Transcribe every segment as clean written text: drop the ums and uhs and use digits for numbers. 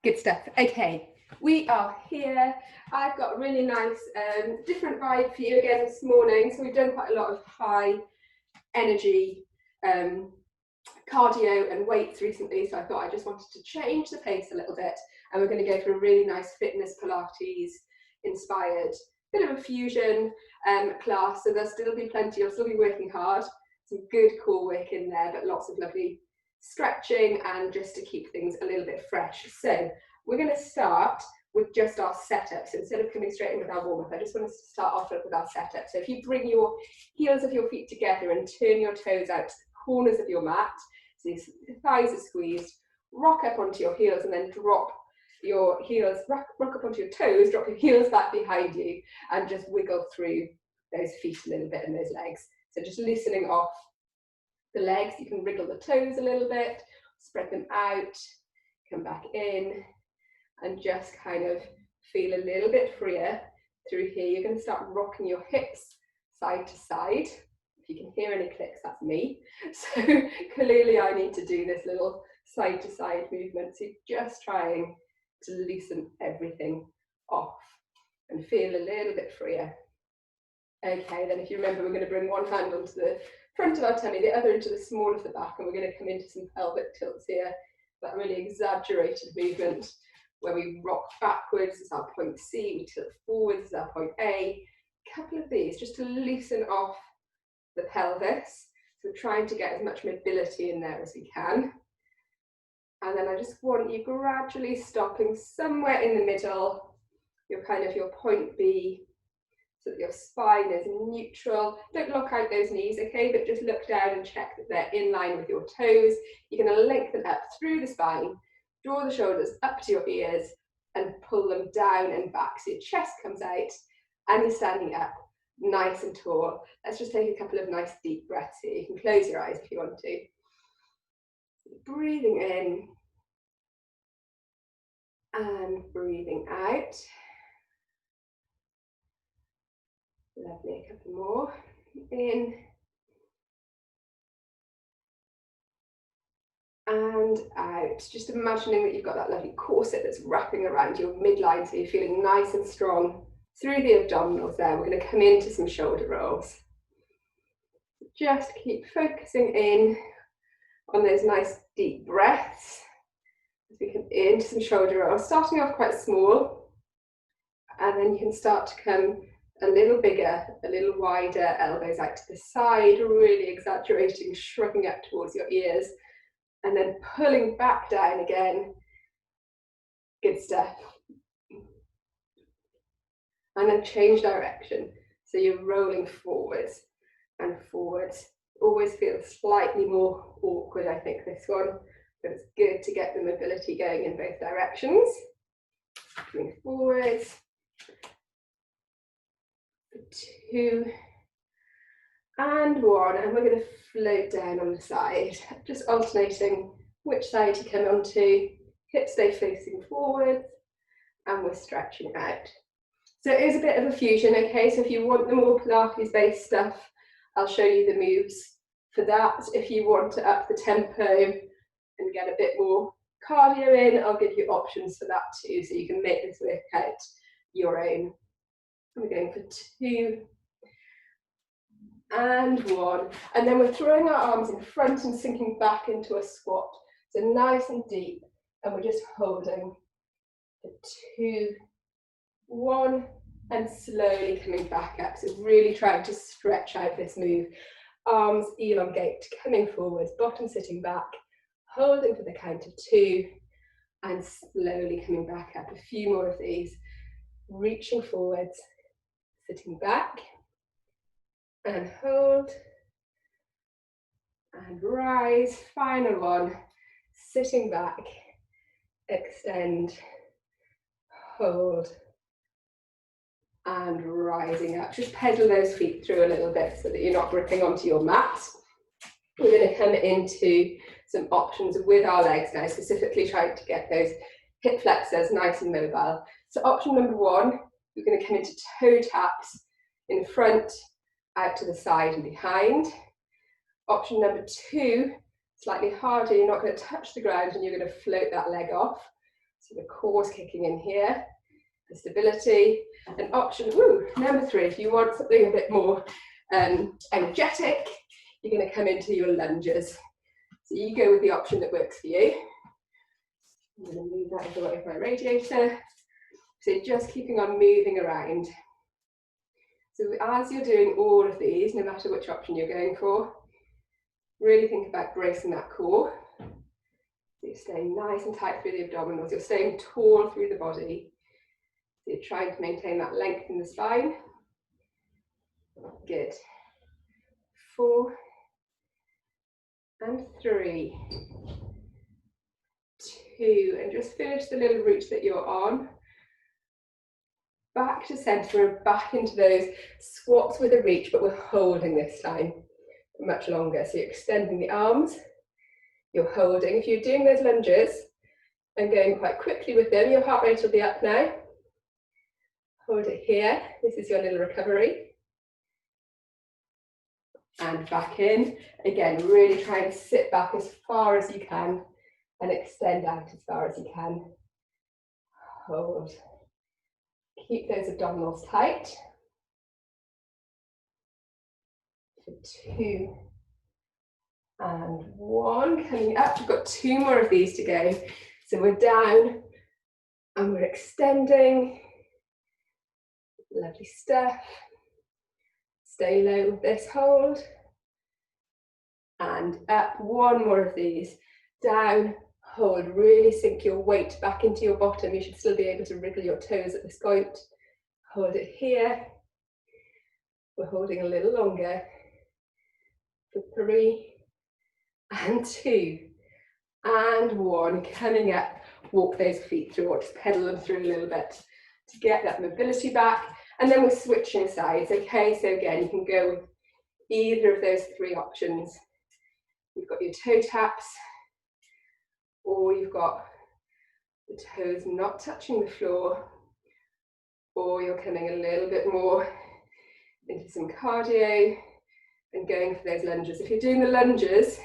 Good stuff. Okay, we are here. I've got a really nice different vibe for you again this morning. So we've done quite a lot of high energy cardio and weights recently. So I thought I just wanted to change the pace a little bit. And we're going to go for a really nice fitness Pilates inspired bit of a fusion class. So there'll still be plenty, you'll still be working hard. Some good core work in there, but lots of lovely stretching and just to keep things a little bit fresh. So we're going to start with just our setup. So instead of coming straight in with our warm-up, I just want us to start off with our setup. So if you bring your heels of your feet together and turn your toes out to the corners of your mat, so your thighs are squeezed, rock up onto your heels and then drop your heels, rock up onto your toes, drop your heels back behind you and just wiggle through those feet a little bit and those legs. So just loosening off the legs, you can wriggle the toes a little bit, spread them out, come back in, and just kind of feel a little bit freer through here. You're going to start rocking your hips side to side. If you can hear any clicks, that's me. So clearly I need to do this little side to side movement. So just trying to loosen everything off and feel a little bit freer. Okay, then if you remember, we're going to bring one hand onto the front of our tummy, the other into the small of the back, and we're going to come into some pelvic tilts here. That really exaggerated movement where we rock backwards as our point C, we tilt forwards as our point A. A couple of these just to loosen off the pelvis. So we're trying to get as much mobility in there as we can. And then I just want you gradually stopping somewhere in the middle, your point B, so that your spine is neutral. Don't lock out those knees, okay, but just look down and check that they're in line with your toes. You're going to lengthen up through the spine, draw the shoulders up to your ears and pull them down and back so your chest comes out and you're standing up nice and tall. Let's just take a couple of nice deep breaths here. You can close your eyes if you want to. Breathing in and breathing out. Lovely, a couple more. In and out. Just imagining that you've got that lovely corset that's wrapping around your midline so you're feeling nice and strong through the abdominals there. We're going to come into some shoulder rolls. Just keep focusing in on those nice deep breaths as we come into some shoulder rolls, starting off quite small, and then you can start to come a little bigger, a little wider, elbows out to the side, really exaggerating, shrugging up towards your ears, and then pulling back down again. Good stuff. And then change direction. So you're rolling forwards and forwards. Always feels slightly more awkward, I think, this one, but it's good to get the mobility going in both directions. Coming forwards. 2 and 1, and we're going to float down on the side, just alternating which side you come onto. Hips stay facing forwards and we're stretching out. So it is a bit of a fusion, okay, so if you want the more Pilates based stuff, I'll show you the moves for that. If you want to up the tempo and get a bit more cardio in, I'll give you options for that too, so you can make this workout your own. We're going for 2 and 1, and then we're throwing our arms in front and sinking back into a squat. So nice and deep, and we're just holding for 2, 1, and slowly coming back up. So really trying to stretch out this move. Arms elongate, coming forwards, bottom sitting back, holding for the count of 2, and slowly coming back up. A few more of these, reaching forwards, sitting back, and hold, and rise. Final one, sitting back, extend, hold, and rising up. Just pedal those feet through a little bit so that you're not gripping onto your mat. We're going to come into some options with our legs now, specifically trying to get those hip flexors nice and mobile. So option number 1, we're going to come into toe taps in front, out to the side and behind. Option number 2, slightly harder, you're not going to touch the ground and you're going to float that leg off. So the core's kicking in here, the stability. And option, number 3, if you want something a bit more energetic, you're going to come into your lunges. So you go with the option that works for you. I'm going to move that out of the way of my radiator. So just keeping on moving around. So as you're doing all of these, no matter which option you're going for, really think about bracing that core. So you're staying nice and tight through the abdominals. You're staying tall through the body. So you're trying to maintain that length in the spine. Good. 4 and 3, 2, and just finish the little route that you're on. Back to centre and back into those squats with a reach, but we're holding this time for much longer. So you're extending the arms, you're holding. If you're doing those lunges and going quite quickly with them, your heart rate will be up now. Hold it here. This is your little recovery. And back in. Again, really try and sit back as far as you can and extend out as far as you can. Hold. Keep those abdominals tight. For 2 and 1. Coming up, we've got 2 more of these to go. So we're down and we're extending. Lovely stuff. Stay low with this hold. And up, 1 more of these. Down, hold, really sink your weight back into your bottom. You should still be able to wriggle your toes at this point. Hold it here. We're holding a little longer. For 3 and 2 and 1. Coming up, walk those feet through, or just pedal them through a little bit to get that mobility back. And then we're switching sides, okay? So again, you can go with either of those 3 options. You've got your toe taps, or you've got the toes not touching the floor, or you're coming a little bit more into some cardio and going for those lunges. If you're doing the lunges,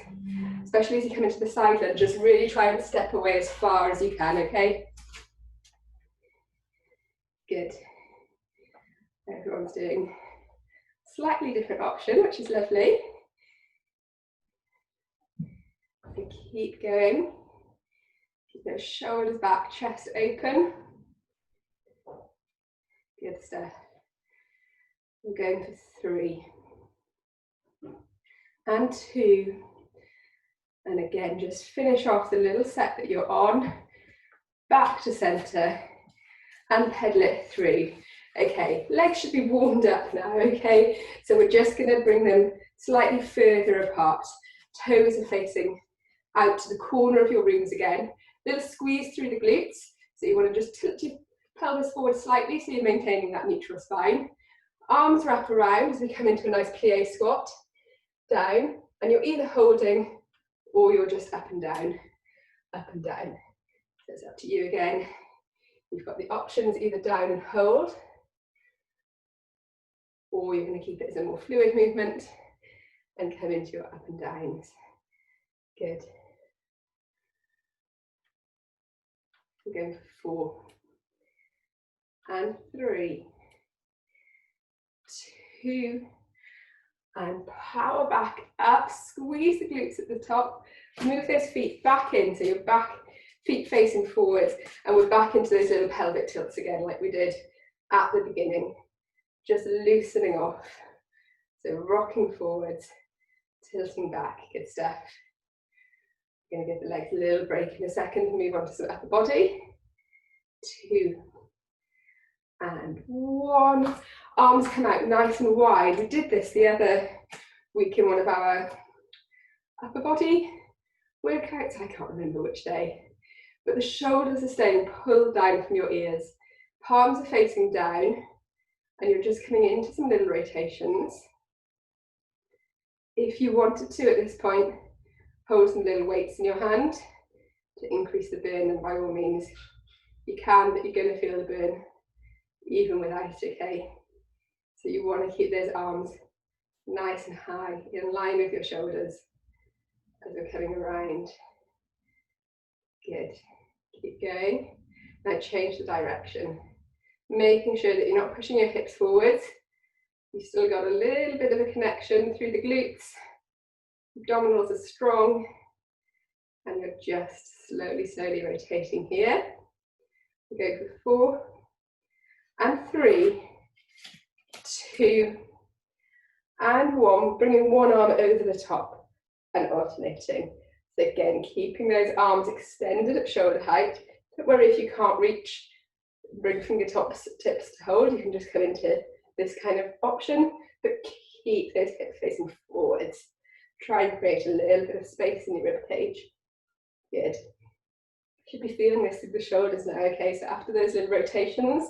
especially as you come into the side lunges, really try and step away as far as you can, okay? Good. Everyone's doing a slightly different option, which is lovely. So keep going. Keep those shoulders back, chest open. Good stuff. We're going for 3 and 2. And again, just finish off the little set that you're on. Back to centre and pedal it through. Okay, legs should be warmed up now, okay? So we're just going to bring them slightly further apart. Toes are facing out to the corner of your rooms again. Little squeeze through the glutes. So you want to just tilt your pelvis forward slightly so you're maintaining that neutral spine. Arms wrap around as we come into a nice plie squat. Down, and you're either holding or you're just up and down, up and down. So it's up to you again. You've got the options, either down and hold, or you're going to keep it as a more fluid movement and come into your up and downs. Good. We're going for 4 and 3, 2, and power back up. Squeeze the glutes at the top. Move those feet back in, so your back feet facing forwards, and we're back into those little pelvic tilts again, like we did at the beginning. Just loosening off. So rocking forwards, tilting back. Good stuff. Going to give the legs a little break in a second. Move on to some upper body. 2 and 1. Arms come out nice and wide. We did this the other week in one of our upper body workouts. I can't remember which day. But the shoulders are staying pulled down from your ears. Palms are facing down. And you're just coming into some little rotations. If you wanted to at this point, hold some little weights in your hand to increase the burn, and by all means you can, but you're going to feel the burn even without, okay? So you want to keep those arms nice and high, in line with your shoulders as we're coming around. Good. Keep going. Now change the direction, making sure that you're not pushing your hips forwards. You've still got a little bit of a connection through the glutes. Abdominals are strong. And you're just slowly, slowly rotating here. We go for 4 and 3, 2 and 1. Bringing one arm over the top and alternating. So again, keeping those arms extended at shoulder height. Don't worry if you can't reach, bring fingertips to hold. You can just come into this kind of option, but keep those hips facing forwards. Try and create a little bit of space in your rib cage. Good. Should be feeling this through the shoulders now. Okay, so after those little rotations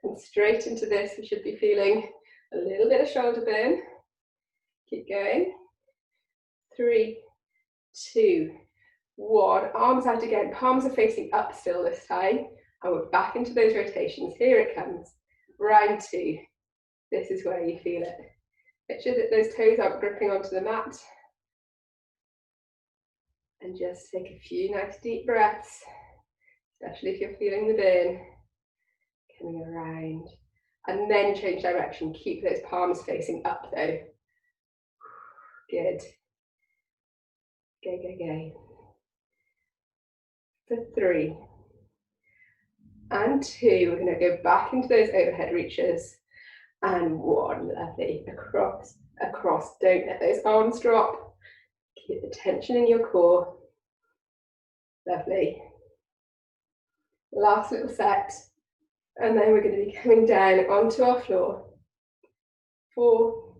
and straight into this, we should be feeling a little bit of shoulder burn. Keep going. 3, 2, 1. Arms out again. Palms are facing up still this time. And we're back into those rotations. Here it comes. Round 2. This is where you feel it. Make sure that those toes aren't gripping onto the mat. And just take a few nice deep breaths, especially if you're feeling the burn. Coming around. And then change direction. Keep those palms facing up though. Good. Go, go, go. For 3 and 2, we're going to go back into those overhead reaches. And 1, lovely. Across, across. Don't let those arms drop. Keep the tension in your core. Lovely. Last little set. And then we're going to be coming down onto our floor. 4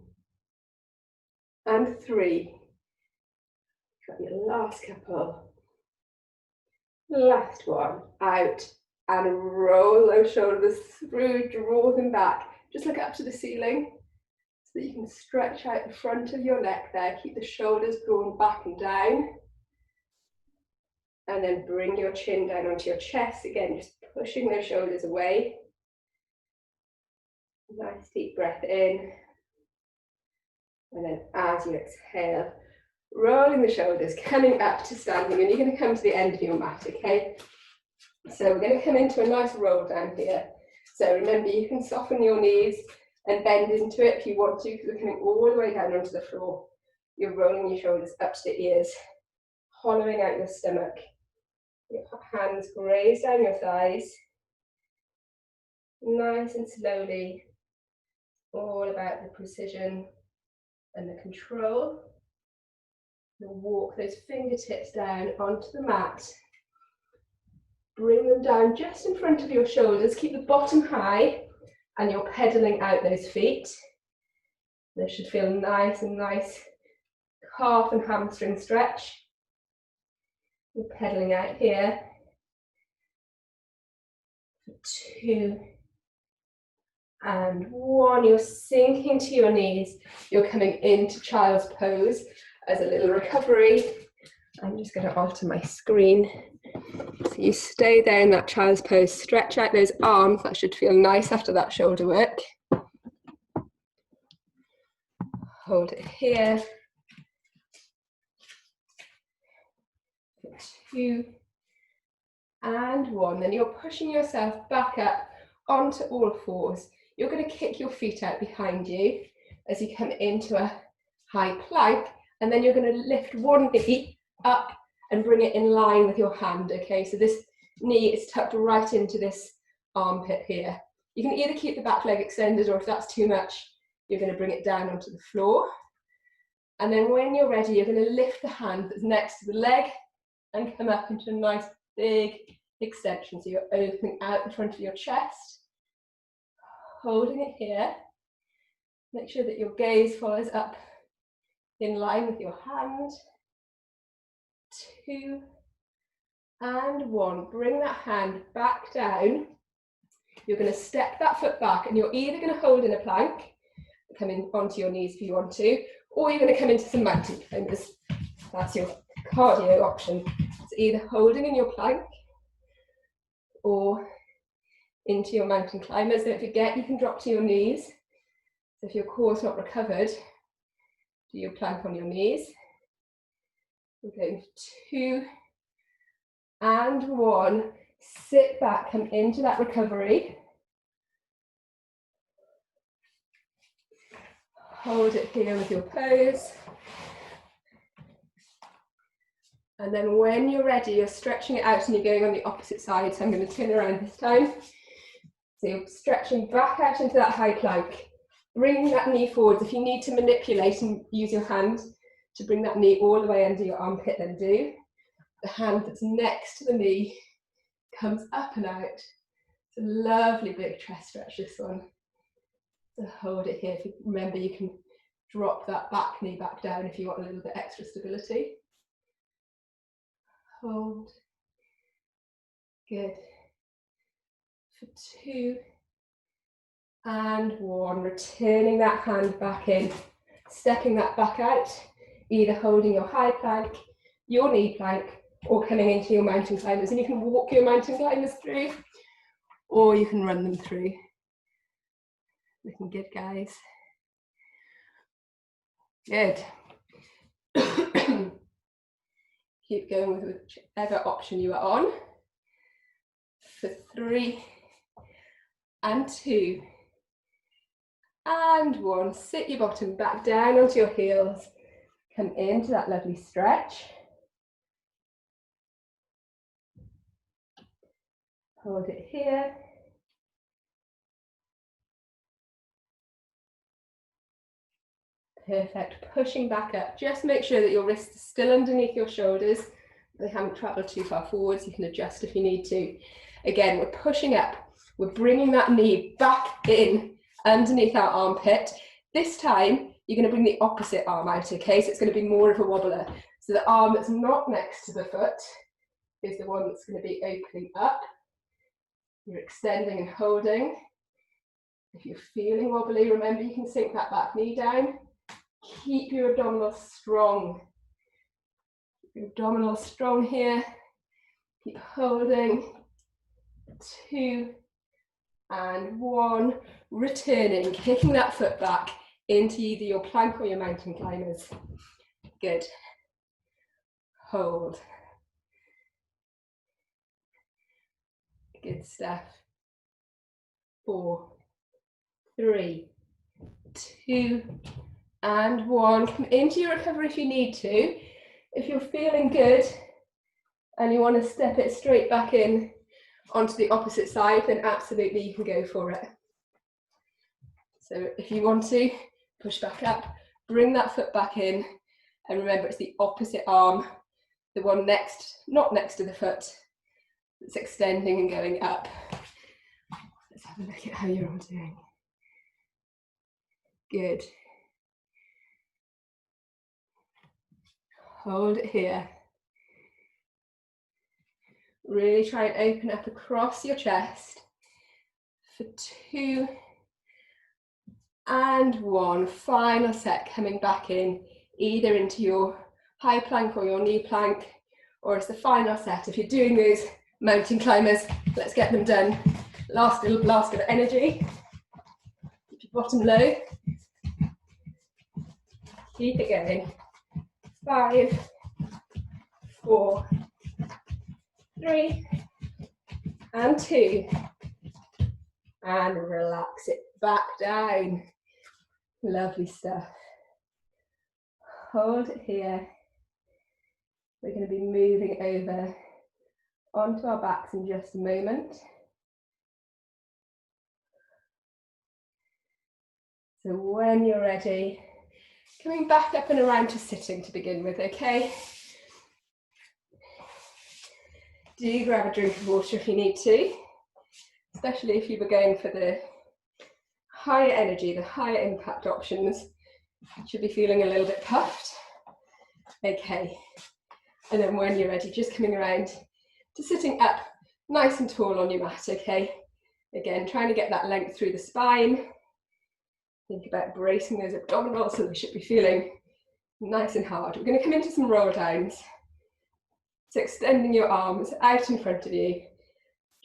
and 3. Got your last couple. Last one. Out. And roll those shoulders through, draw them back. Just look up to the ceiling so that you can stretch out the front of your neck there. Keep the shoulders drawn back and down. And then bring your chin down onto your chest. Again, just pushing those shoulders away. Nice deep breath in. And then as you exhale, rolling the shoulders, coming up to standing. And you're going to come to the end of your mat, okay? So we're going to come into a nice roll down here. So remember, you can soften your knees and bend into it if you want to, because we're coming all the way down onto the floor. You're rolling your shoulders up to the ears, hollowing out your stomach. Your hands graze down your thighs. Nice and slowly. All about the precision and the control. You'll walk those fingertips down onto the mat. Bring them down just in front of your shoulders. Keep the bottom high and you're pedaling out those feet. They should feel nice and nice calf and hamstring stretch. You're pedaling out here. 2 and 1. You're sinking to your knees. You're coming into child's pose as a little recovery. I'm just going to alter my screen. So you stay there in that child's pose, stretch out those arms. That should feel nice after that shoulder work. Hold it here. 2 and 1. Then you're pushing yourself back up onto all fours. You're going to kick your feet out behind you as you come into a high plank, and then you're going to lift one knee up and bring it in line with your hand, okay? So this knee is tucked right into this armpit here. You can either keep the back leg extended, or if that's too much, you're going to bring it down onto the floor. And then when you're ready, you're going to lift the hand that's next to the leg and come up into a nice big extension. So you're opening out the front of your chest, holding it here. Make sure that your gaze follows up in line with your hand. 2 and 1. Bring that hand back down. You're going to step that foot back, and you're either going to hold in a plank, come in onto your knees if you want to, or you're going to come into some mountain climbers. That's your cardio option. So either holding in your plank or into your mountain climbers. Don't forget, you can drop to your knees. So if your core's not recovered, do your plank on your knees. We're going 2 and 1. Sit back, come into that recovery. Hold it here with your pose. And then when you're ready, you're stretching it out and you're going on the opposite side. So I'm going to turn around this time. So you're stretching back out into that high plank. Bring that knee forwards. If you need to manipulate and use your hand to bring that knee all the way under your armpit, then do. The hand that's next to the knee comes up and out. It's a lovely big chest stretch, this one. So hold it here. If you remember, you can drop that back knee back down if you want a little bit extra stability. Hold. Good. For 2 and 1. Returning that hand back in. Stepping that back out. Either holding your high plank, your knee plank, or coming into your mountain climbers. And you can walk your mountain climbers through, or you can run them through. Looking good, guys. Good. Keep going with whichever option you are on. For 3 and 2 and 1. Sit your bottom back down onto your heels. Come into that lovely stretch. Hold it here. Perfect. Pushing back up. Just make sure that your wrists are still underneath your shoulders. They haven't traveled too far forwards. You can adjust if you need to. Again, we're pushing up. We're bringing that knee back in underneath our armpit. This time, you're going to bring the opposite arm out, okay? So it's going to be more of a wobbler. So the arm that's not next to the foot is the one that's going to be opening up. You're extending and holding. If you're feeling wobbly, remember you can sink that back knee down. Keep your abdominals strong. Keep your abdominals strong here. Keep holding. 2 and 1. Returning, kicking that foot back into either your plank or your mountain climbers. Good. Hold. Good stuff. 4, 3, 2 and 1. Come into your recovery if you need to. If you're feeling good and you want to step it straight back in onto the opposite side, then absolutely you can go for it. So if you want to, push back up, bring that foot back in, and remember it's the opposite arm, the one next, not next to the foot, that's extending and going up. Let's have a look at how you're all doing. Good. Hold it here. Really try and open up across your chest. For 2 and 1. Final set, coming back in, either into your high plank or your knee plank, or as the final set. If you're doing those mountain climbers, let's get them done. Last little blast of energy. Keep your bottom low. Keep it going. 5, 4, 3, and 2. And relax it back down. Lovely stuff. Hold it here. We're going to be moving over onto our backs in just a moment. So when you're ready, coming back up and around to sitting to begin with, okay? Do grab a drink of water if you need to, especially if you were going for the higher energy, the higher impact options. You should be feeling a little bit puffed. Okay, and then when you're ready, just coming around to sitting up nice and tall on your mat, okay? Again, trying to get that length through the spine. Think about bracing those abdominals so they should be feeling nice and hard. We're going to come into some roll downs. So extending your arms out in front of you,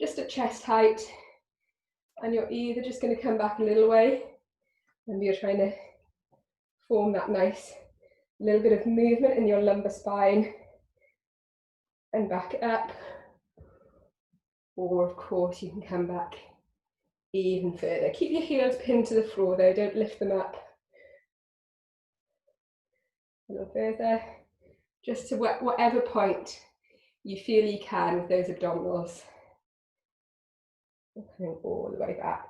just at chest height. And you're either just going to come back a little way, and you're trying to form that nice little bit of movement in your lumbar spine, and back up, Or of course you can come back even further. Keep your heels pinned to the floor though, don't lift them up. A little further, just to whatever point you feel you can with those abdominals. Coming all the way back.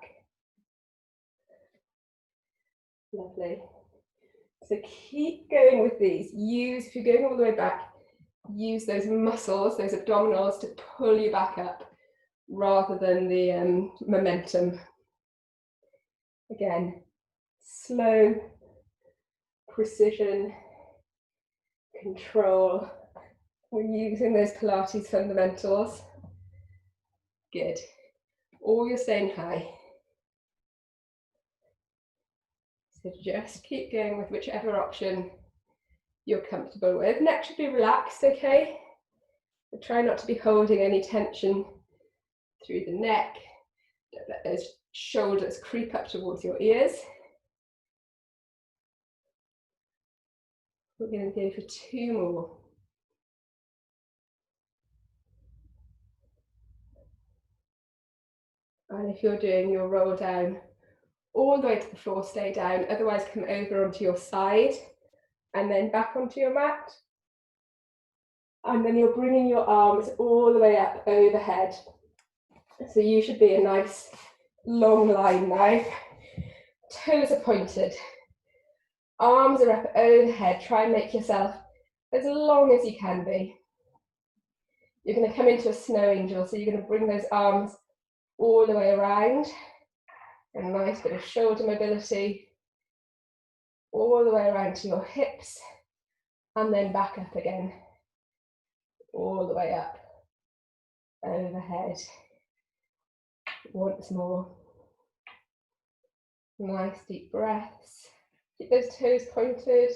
Lovely. So keep going with these. Use, if you're going all the way back, use those muscles, those abdominals to pull you back up rather than the momentum. Again, slow, precision, control. We're using those Pilates fundamentals. Good. Or you're staying high. So just keep going with whichever option you're comfortable with. Neck should be relaxed, okay? But try not to be holding any tension through the neck. Don't let those shoulders creep up towards your ears. We're going to go for 2 more. And if you're doing your roll down all the way to the floor, stay down. Otherwise, come over onto your side and then back onto your mat. And then you're bringing your arms all the way up overhead. So you should be a nice long line now. Toes are pointed. Arms are up overhead. Try and make yourself as long as you can be. You're going to come into a snow angel, so you're going to bring those arms all the way around. A nice bit of shoulder mobility. All the way around to your hips. And then back up again. All the way up. Overhead. Once more. Nice deep breaths. Keep those toes pointed.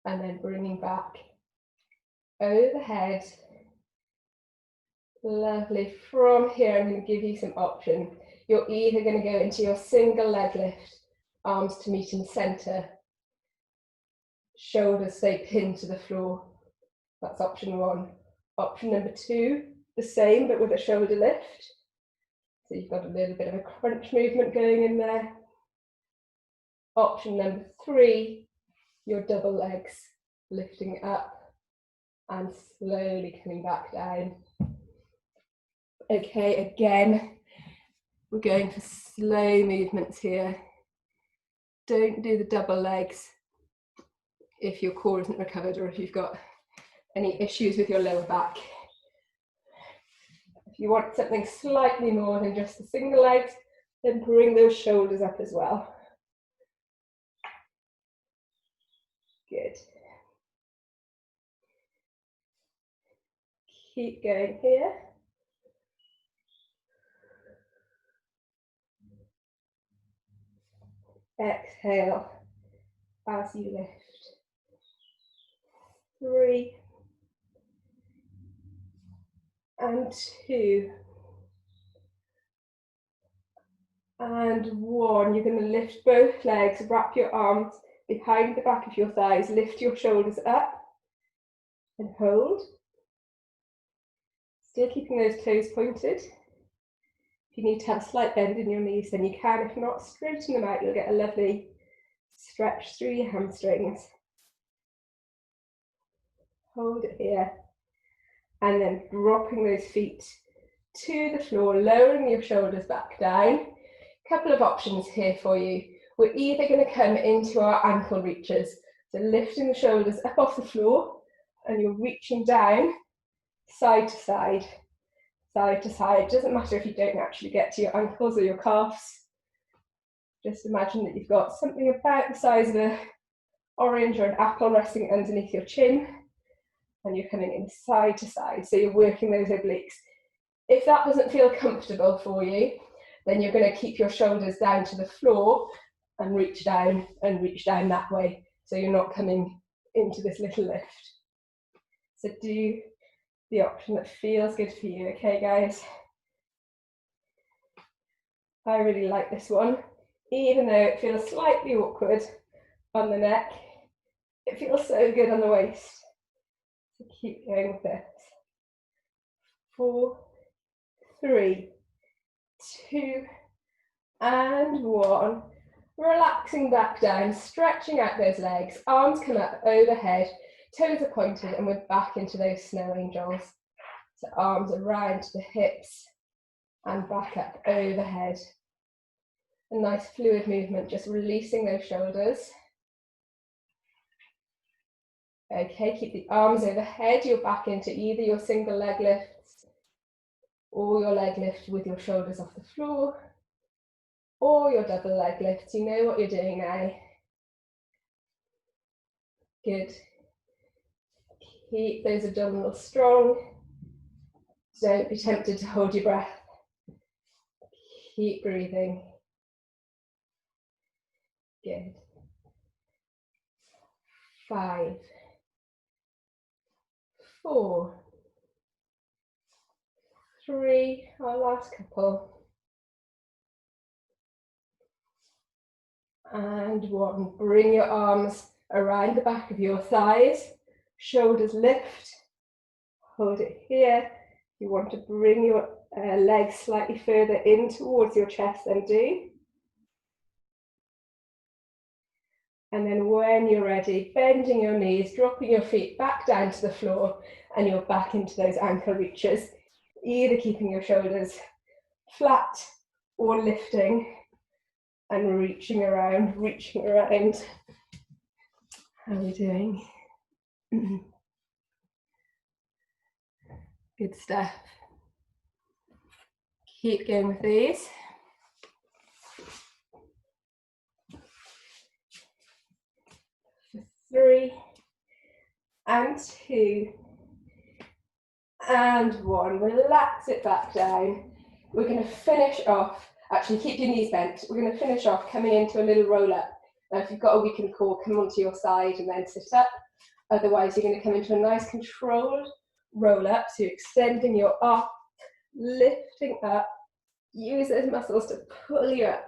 And then bringing back overhead. Lovely. From here, I'm going to give you some options. You're either going to go into your single leg lift, arms to meet in the center, shoulders stay pinned to the floor. That's option 1. Option number 2, the same but with a shoulder lift. So you've got a little bit of a crunch movement going in there. Option number 3, your double legs lifting up and slowly coming back down. Okay, again, we're going for slow movements here. Don't do the double legs if your core isn't recovered or if you've got any issues with your lower back. If you want something slightly more than just the single legs, then bring those shoulders up as well. Good. Keep going here. Exhale as you lift. 3 and 2 and 1. You're going to lift both legs, wrap your arms behind the back of your thighs, lift your shoulders up and hold. Still keeping those toes pointed. If you need to have a slight bend in your knees, then you can. If not, straighten them out. You'll get a lovely stretch through your hamstrings. Hold it here. And then dropping those feet to the floor, lowering your shoulders back down. Couple of options here for you. We're either going to come into our ankle reaches, so lifting the shoulders up off the floor, and you're reaching down, side to side, side to side. Doesn't matter if you don't actually get to your ankles or your calves. Just imagine that you've got something about the size of an orange or an apple resting underneath your chin, and you're coming in side to side, so you're working those obliques. If that doesn't feel comfortable for you, then you're going to keep your shoulders down to the floor and reach down that way, so you're not coming into this little lift. So do the option that feels good for you, okay guys? I really like this one. Even though it feels slightly awkward on the neck, it feels so good on the waist. So keep going with this. 4, 3, 2, and 1. Relaxing back down, stretching out those legs, arms come up overhead, toes are pointed, and we're back into those snow angels. So arms around to the hips and back up overhead. A nice fluid movement, just releasing those shoulders. Okay, keep the arms overhead, you're back into either your single leg lifts or your leg lift with your shoulders off the floor, or your double leg lifts. You know what you're doing now. Good. Keep those abdominals strong. Don't be tempted to hold your breath. Keep breathing. Good. 5, 4, 3, our last couple. And 1. Bring your arms around the back of your thighs. Shoulders lift. Hold it here. You want to bring your legs slightly further in towards your chest, then do. And then when you're ready, bending your knees, dropping your feet back down to the floor, and you're back into those ankle reaches, either keeping your shoulders flat or lifting and reaching around. How are we doing? Good stuff. Keep going with these. 3, and 2, and 1. Relax it back down. We're going to finish off, actually keep your knees bent. We're going to finish off coming into a little roll up. Now if you've got a weakened core, come onto your side and then sit up. Otherwise you're going to come into a nice controlled roll up. So you're extending your arm, lifting up. Use those muscles to pull you up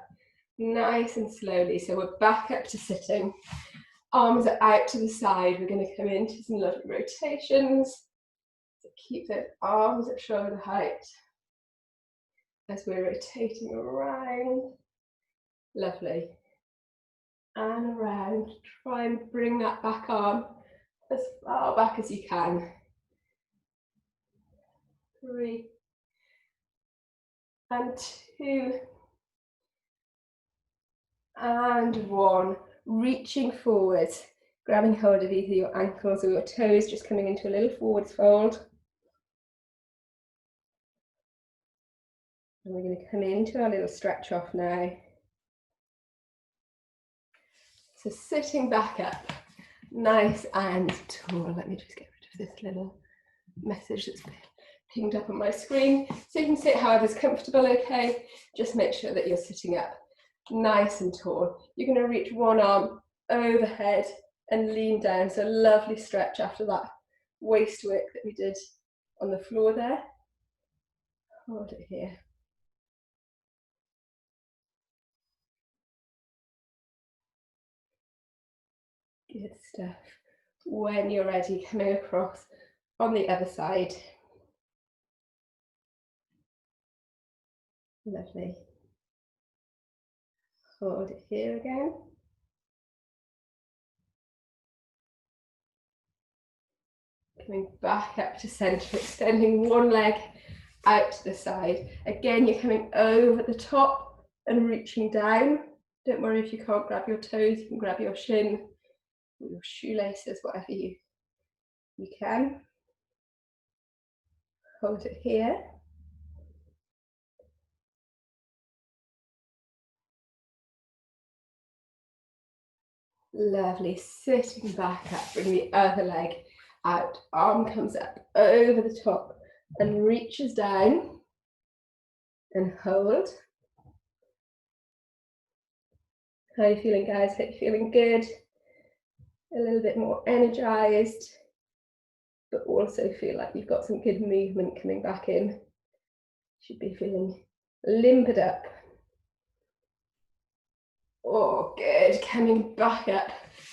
nice and slowly. So we're back up to sitting. Arms are out to the side. We're going to come into some lovely rotations. So keep those arms at shoulder height as we're rotating around. Lovely. And around. Try and bring that back arm as far back as you can. 3, and 2, and 1. Reaching forwards, grabbing hold of either your ankles or your toes, just coming into a little forwards fold. And we're going to come into our little stretch off now. So sitting back up, nice and tall. Let me just get rid of this little message that's pinged up on my screen. So you can sit however's comfortable, okay? Just make sure that you're sitting up nice and tall. You're going to reach one arm overhead and lean down. So lovely stretch after that waist work that we did on the floor there. Hold it here. Good stuff. When you're ready, coming across on the other side. Lovely. Hold it here again. Coming back up to centre, extending one leg out to the side. Again, you're coming over the top and reaching down. Don't worry if you can't grab your toes, you can grab your shin or your shoelaces, whatever you can. Hold it here. Lovely, sitting back up, bring the other leg out, arm comes up over the top and reaches down and hold. How are you feeling, guys? Hope you're feeling good, a little bit more energized, but also feel like you've got some good movement coming back in. Should be feeling limbered up. Oh, good. Coming back up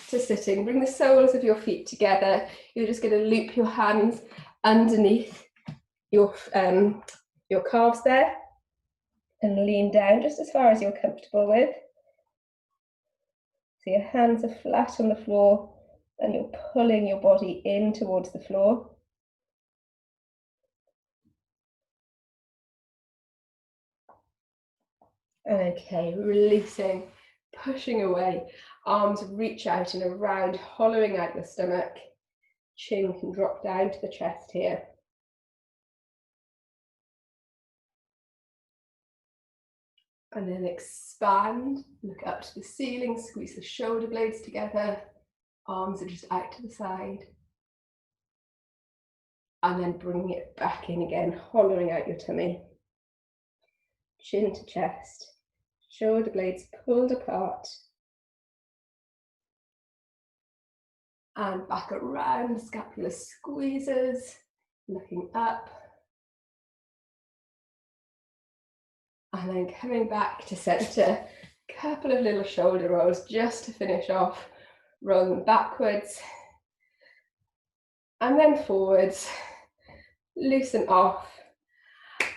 to sitting. Bring the soles of your feet together. You're just going to loop your hands underneath your calves there and lean down just as far as you're comfortable with. So your hands are flat on the floor and you're pulling your body in towards the floor. Okay, releasing, pushing away. Arms reach out and around, hollowing out the stomach. Chin can drop down to the chest here. And then expand, look up to the ceiling, squeeze the shoulder blades together. Arms are just out to the side. And then bringing it back in again, hollowing out your tummy. Chin to chest, shoulder blades pulled apart. And back around, scapular squeezes, looking up. And then coming back to center, couple of little shoulder rolls just to finish off. Roll them backwards. And then forwards. Loosen off.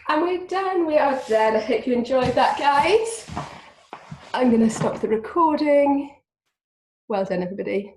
And we're done, we are done. I hope you enjoyed that, guys. I'm gonna stop the recording. Well done, everybody.